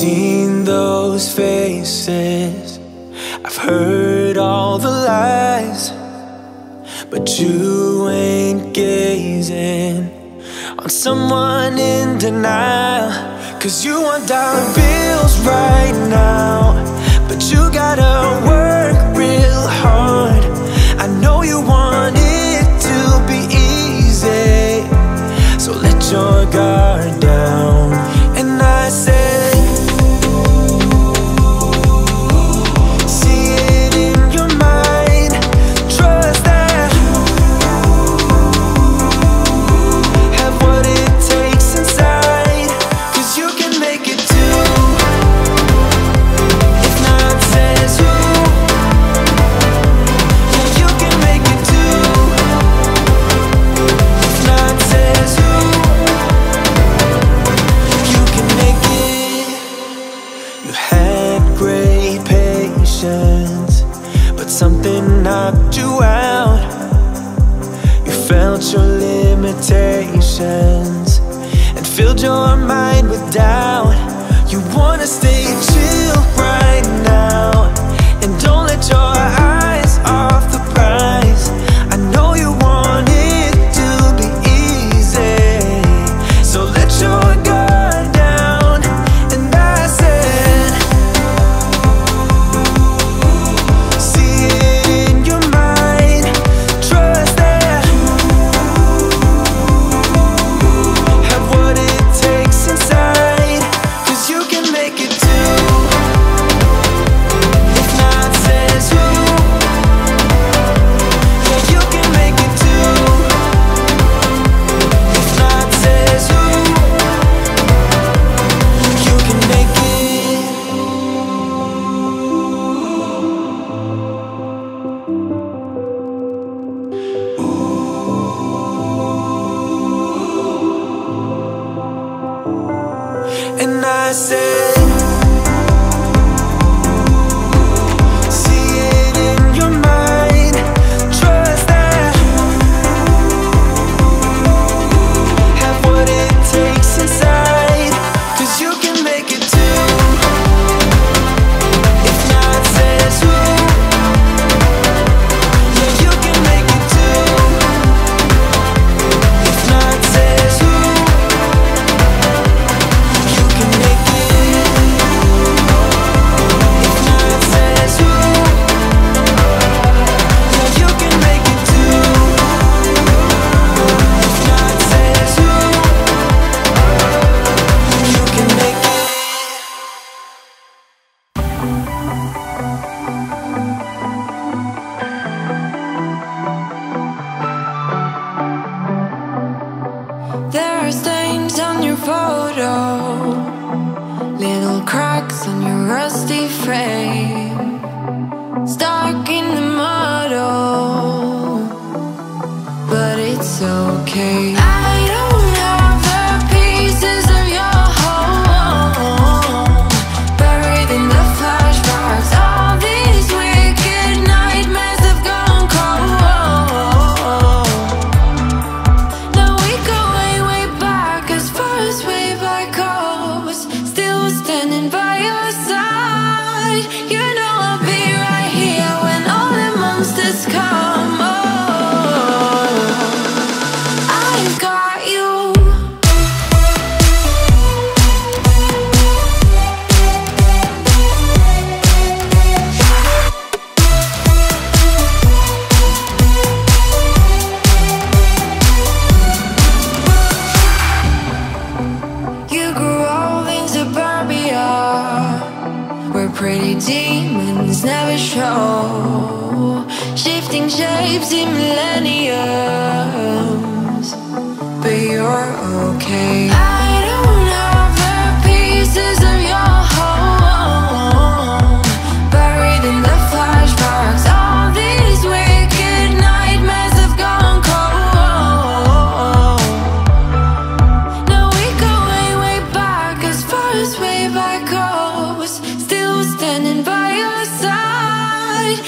seen those faces, I've heard all the lies, but you ain't gazing on someone in denial. 'Cause you want dollar bills right now, but you gotta work real hard. I know you want it to be easy, so let your guard down. And I said, see it in your mind, trust that, have what it takes inside, 'cause you can make it too. If not says who, yeah, you can make it too. If not says who, you can make it. You had great patience, but something knocked you out. You felt your limitations and filled your mind with doubt. You wanna stay chill right now, and don't let your eyes off the prize. I know you want it to be easy, so let your guard down. And I said, see it in your mind, trust that, have what it takes inside, 'cause you can make it too. If not says who, yeah, you can make it too. If not says who, you can make it. And I said, see it in your mind, trust that, have what it takes inside, 'cause you can make it too. If not says who, yeah, you can make it too. If not says who, you can make it. If not says who, yeah, you can make it too. If not says who, you can make it. There are stains on your photo, little cracks on your rusty frame, stuck in the muddle, but it's okay. I don't have the pieces of your home, buried in the flashbacks. All these wicked nightmares have gone cold. Now we go way, way back, as far as way back goes. Still standing by your side. You know I'll be right here when all the monsters come. Oh, I've got you. You grew old in suburbia, where pretty demons never show, shifting shapes in millenniums, but you're okay. I don't have the pieces of your home, buried in the flashbacks. All these wicked nightmares have gone cold. Now we go way, way back, as far as way back goes. Still standing by your side.